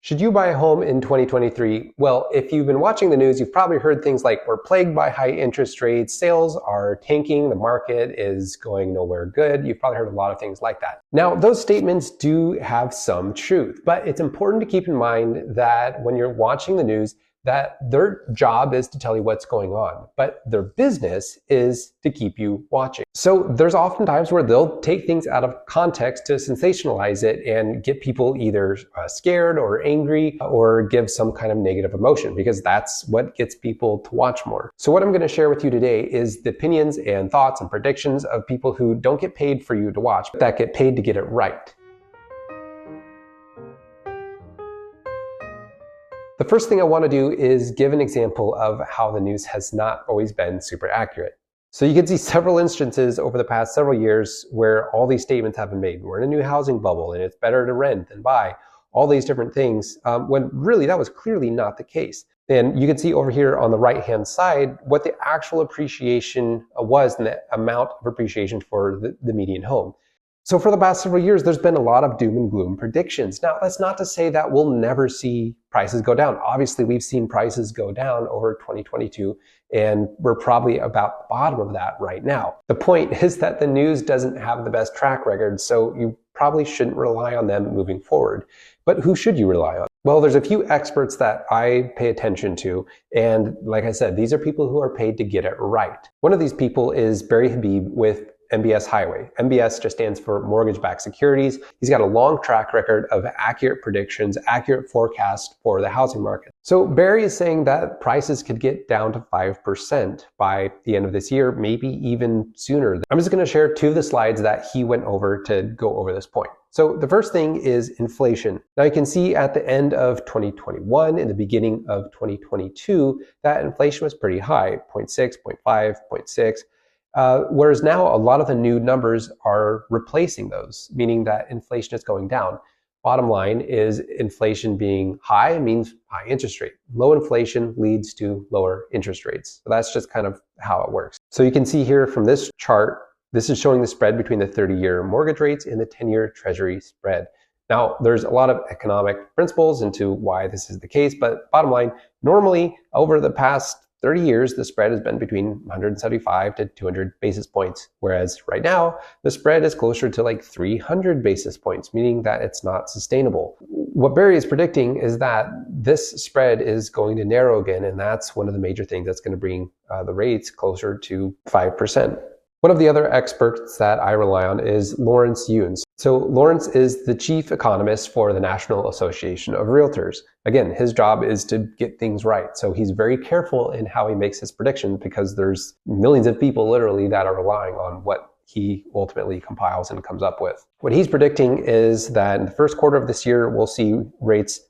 Should you buy a home in 2023? Well, if you've been watching the news, you've probably heard things like we're plagued by high interest rates, sales are tanking, the market is going nowhere good. You've probably heard a lot of things like that. Now, those statements do have some truth, but it's important to keep in mind that when you're watching the news, that their job is to tell you what's going on, but their business is to keep you watching. So there's often times where they'll take things out of context to sensationalize it and get people either scared or angry or give some kind of negative emotion, because that's what gets people to watch more. So what I'm going to share with you today is the opinions and thoughts and predictions of people who don't get paid for you to watch, but that get paid to get it right. The first thing I want to do is give an example of how the news has not always been super accurate. So you can see several instances over the past several years where all these statements have been made. We're in a new housing bubble and it's better to rent than buy. All these different things, when really that was clearly not the case. And you can see over here on the right-hand side what the actual appreciation was and the amount of appreciation for the median home. So for the past several years, there's been a lot of doom and gloom predictions. Now, that's not to say that we'll never see prices go down. Obviously, we've seen prices go down over 2022, and we're probably about the bottom of that right now. The point is that the news doesn't have the best track record, so you probably shouldn't rely on them moving forward. But who should you rely on? Well, there's a few experts that I pay attention to, and like I said, these are people who are paid to get it right. One of these people is Barry Habib with MBS Highway. MBS just stands for mortgage-backed securities. He's got a long track record of accurate predictions, accurate forecasts for the housing market. So Barry is saying that prices could get down to 5% by the end of this year, maybe even sooner. I'm just going to share two of the slides that he went over to go over this point. So the first thing is inflation. Now you can see at the end of 2021, in the beginning of 2022, that inflation was pretty high, 0.6, 0.5, 0.6. Whereas now a lot of the new numbers are replacing those, meaning that inflation is going down. Bottom line is inflation being high means high interest rate. Low inflation leads to lower interest rates. So that's just kind of how it works. So you can see here from this chart, this is showing the spread between the 30-year mortgage rates and the 10-year Treasury spread. Now, there's a lot of economic principles into why this is the case, but bottom line, normally over the past 30 years, the spread has been between 175 to 200 basis points, whereas right now, the spread is closer to like 300 basis points, meaning that it's not sustainable. What Barry is predicting is that this spread is going to narrow again, and that's one of the major things that's going to bring the rates closer to 5%. One of the other experts that I rely on is Lawrence Yunes. So Lawrence is the chief economist for the National Association of Realtors. Again, his job is to get things right. So he's very careful in how he makes his predictions because there's millions of people literally that are relying on what he ultimately compiles and comes up with. What he's predicting is that in the first quarter of this year, we'll see rates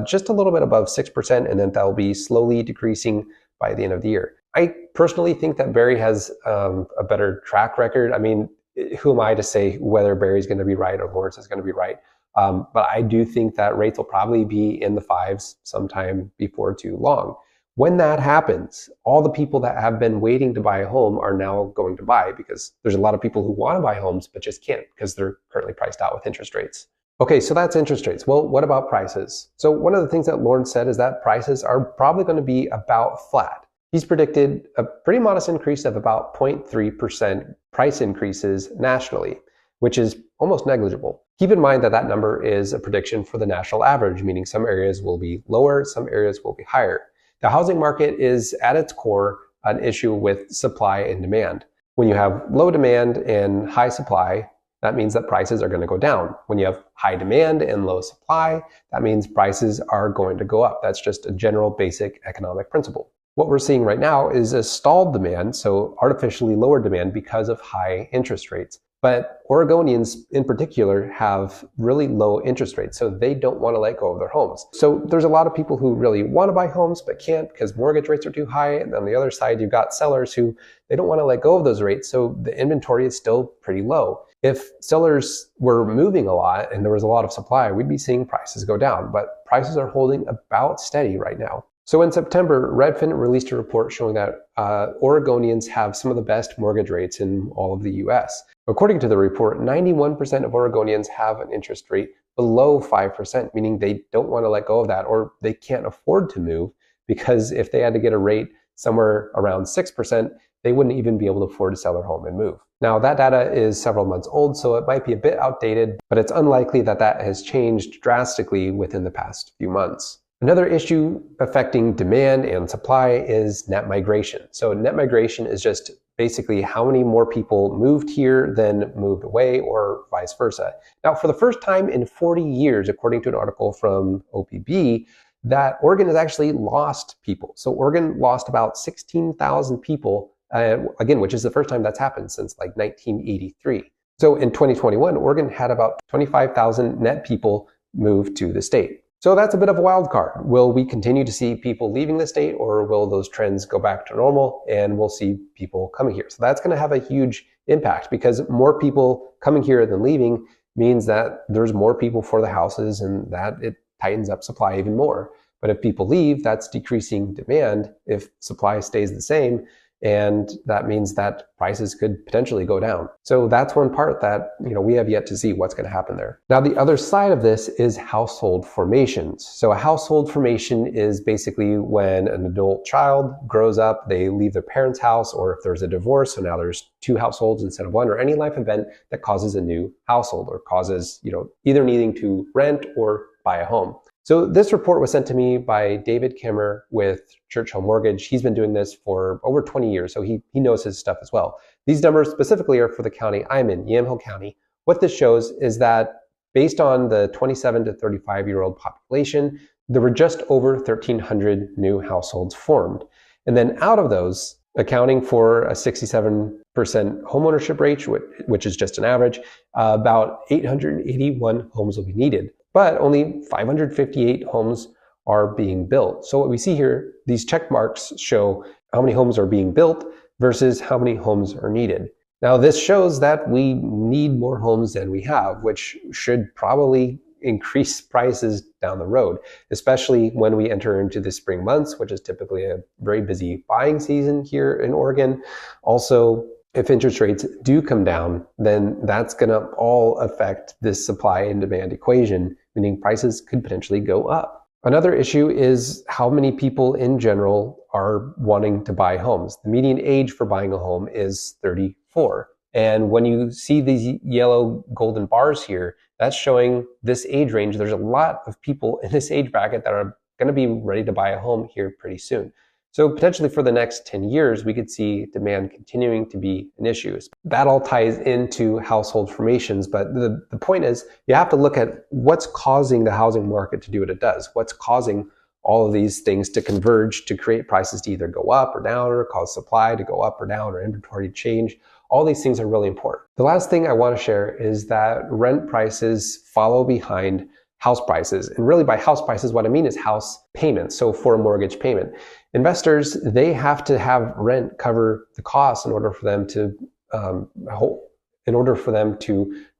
just a little bit above 6%, and then that'll be slowly decreasing by the end of the year. I personally think that Barry has a better track record. I mean, who am I to say whether Barry's going to be right or Lawrence is going to be right? But I do think that rates will probably be in the fives sometime before too long. When that happens, all the people that have been waiting to buy a home are now going to buy, because there's a lot of people who want to buy homes but just can't because they're currently priced out with interest rates. Okay, so that's interest rates. Well, what about prices? So one of the things that Lawrence said is that prices are probably going to be about flat. He's predicted a pretty modest increase of about 0.3% price increases nationally, which is almost negligible. Keep in mind that that number is a prediction for the national average, meaning some areas will be lower, some areas will be higher. The housing market is at its core an issue with supply and demand. When you have low demand and high supply, that means that prices are going to go down. When you have high demand and low supply, that means prices are going to go up. That's just a general basic economic principle. What we're seeing right now is a stalled demand, so artificially lower demand because of high interest rates. But Oregonians in particular have really low interest rates, so they don't want to let go of their homes. So there's a lot of people who really want to buy homes but can't because mortgage rates are too high. And on the other side, you've got sellers who they don't want to let go of those rates, so the inventory is still pretty low. If sellers were moving a lot and there was a lot of supply, we'd be seeing prices go down, but prices are holding about steady right now. So in September, Redfin released a report showing that Oregonians have some of the best mortgage rates in all of the US. According to the report, 91% of Oregonians have an interest rate below 5%, meaning they don't want to let go of that, or they can't afford to move, because if they had to get a rate somewhere around 6%, they wouldn't even be able to afford to sell their home and move. Now, that data is several months old, so it might be a bit outdated, but it's unlikely that that has changed drastically within the past few months. Another issue affecting demand and supply is net migration. So net migration is just basically how many more people moved here than moved away, or vice versa. Now, for the first time in 40 years, according to an article from OPB, that Oregon has actually lost people. So Oregon lost about 16,000 people, again, which is the first time that's happened since like 1983. So in 2021, Oregon had about 25,000 net people move to the state. So that's a bit of a wild card. Will we continue to see people leaving the state, or will those trends go back to normal and we'll see people coming here? So that's going to have a huge impact, because more people coming here than leaving means that there's more people for the houses, and that it tightens up supply even more. But if people leave, that's decreasing demand if supply stays the same, and that means that prices could potentially go down. So that's one part that, we have yet to see what's going to happen there. Now, the other side of this is household formations. So a household formation is basically when an adult child grows up, they leave their parents' house, or if there's a divorce, so now there's two households instead of one, or any life event that causes a new household, or causes, either needing to rent or buy a home. So this report was sent to me by David Kimmer with Churchill Mortgage. He's been doing this for over 20 years, so he knows his stuff as well. These numbers specifically are for the county I'm in, Yamhill County. What this shows is that based on the 27 to 35-year-old population, there were just over 1,300 new households formed. And then out of those, accounting for a 67% homeownership rate, which is just an average, about 881 homes will be needed. But only 558 homes are being built. So what we see here, these check marks show how many homes are being built versus how many homes are needed. Now, this shows that we need more homes than we have, which should probably increase prices down the road, especially when we enter into the spring months, which is typically a very busy buying season here in Oregon. Also, if interest rates do come down, then that's going to all affect this supply and demand equation, meaning prices could potentially go up. Another issue is how many people in general are wanting to buy homes. The median age for buying a home is 34. And when you see these yellow golden bars here, that's showing this age range. There's a lot of people in this age bracket that are going to be ready to buy a home here pretty soon. So potentially for the next 10 years, we could see demand continuing to be an issue. That all ties into household formations, but the point is you have to look at what's causing the housing market to do what it does. What's causing all of these things to converge to create prices to either go up or down, or cause supply to go up or down, or inventory to change. All these things are really important. The last thing I want to share is that rent prices follow behind house prices. And really by house prices, what I mean is house payments. So for a mortgage payment, investors, they have to have rent cover the costs in order for them to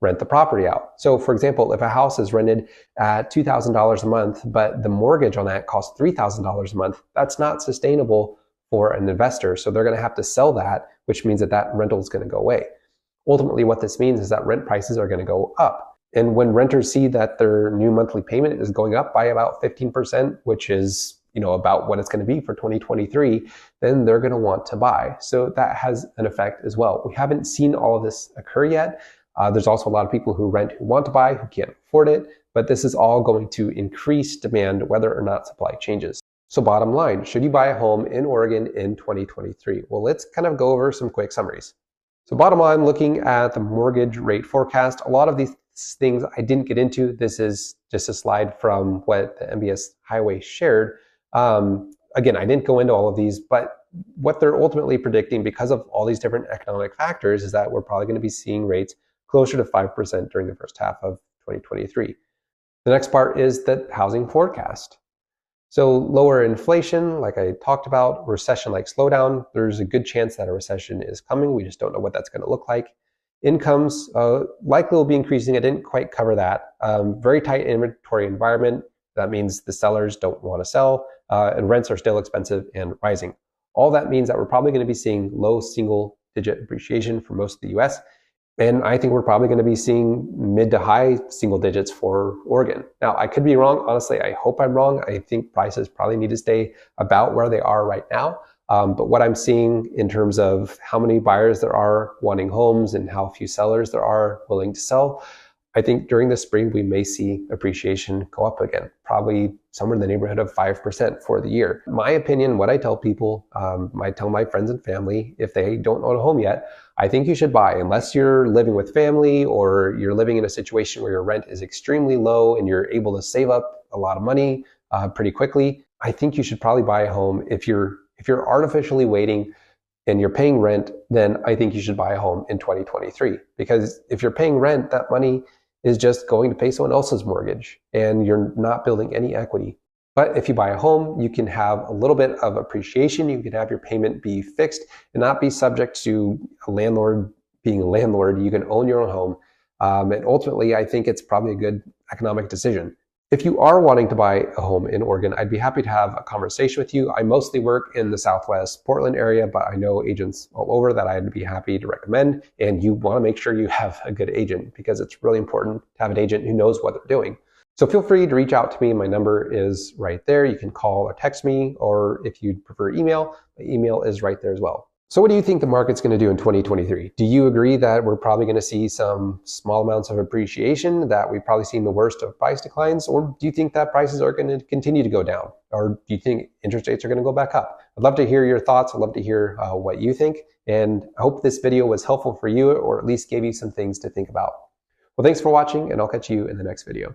rent the property out. So for example, if a house is rented at $2,000 a month, but the mortgage on that costs $3,000 a month, that's not sustainable for an investor. So they're going to have to sell that, which means that rental is going to go away. Ultimately, what this means is that rent prices are going to go up. And when renters see that their new monthly payment is going up by about 15%, which is, about what it's going to be for 2023, then they're going to want to buy. So that has an effect as well. We haven't seen all of this occur yet. There's also a lot of people who rent who want to buy, who can't afford it, but this is all going to increase demand whether or not supply changes. So bottom line, should you buy a home in Oregon in 2023? Well, let's kind of go over some quick summaries. So bottom line, looking at the mortgage rate forecast, a lot of these things I didn't get into. This is just a slide from what the MBS Highway shared. Again, I didn't go into all of these, but what they're ultimately predicting because of all these different economic factors is that we're probably going to be seeing rates closer to 5% during the first half of 2023. The next part is the housing forecast. So lower inflation, like I talked about, recession-like slowdown, there's a good chance that a recession is coming. We just don't know what that's going to look like. Incomes likely will be increasing. I didn't quite cover that. Very tight inventory environment. That means the sellers don't want to sell, and rents are still expensive and rising. All that means that we're probably going to be seeing low single-digit appreciation for most of the U.S. And I think we're probably going to be seeing mid to high single digits for Oregon. Now, I could be wrong. Honestly, I hope I'm wrong. I think prices probably need to stay about where they are right now. But what I'm seeing in terms of how many buyers there are wanting homes and how few sellers there are willing to sell, I think during the spring, we may see appreciation go up again, probably somewhere in the neighborhood of 5% for the year. My opinion, what I tell people, I tell my friends and family, if they don't own a home yet, I think you should buy, unless you're living with family or you're living in a situation where your rent is extremely low and you're able to save up a lot of money pretty quickly. I think you should probably buy a home. If you're artificially waiting and you're paying rent, then I think you should buy a home in 2023. Because if you're paying rent, that money is just going to pay someone else's mortgage and you're not building any equity. But if you buy a home, you can have a little bit of appreciation. You can have your payment be fixed and not be subject to a landlord being a landlord. You can own your own home. And ultimately, I think it's probably a good economic decision. If you are wanting to buy a home in Oregon, I'd be happy to have a conversation with you. I mostly work in the Southwest Portland area, but I know agents all over that I'd be happy to recommend. And you want to make sure you have a good agent because it's really important to have an agent who knows what they're doing. So feel free to reach out to me. My number is right there. You can call or text me, or if you'd prefer email, my email is right there as well. So what do you think the market's going to do in 2023? Do you agree that we're probably going to see some small amounts of appreciation, that we've probably seen the worst of price declines? Or do you think that prices are going to continue to go down? Or do you think interest rates are going to go back up? I'd love to hear your thoughts. I'd love to hear what you think. And I hope this video was helpful for you, or at least gave you some things to think about. Well, thanks for watching, and I'll catch you in the next video.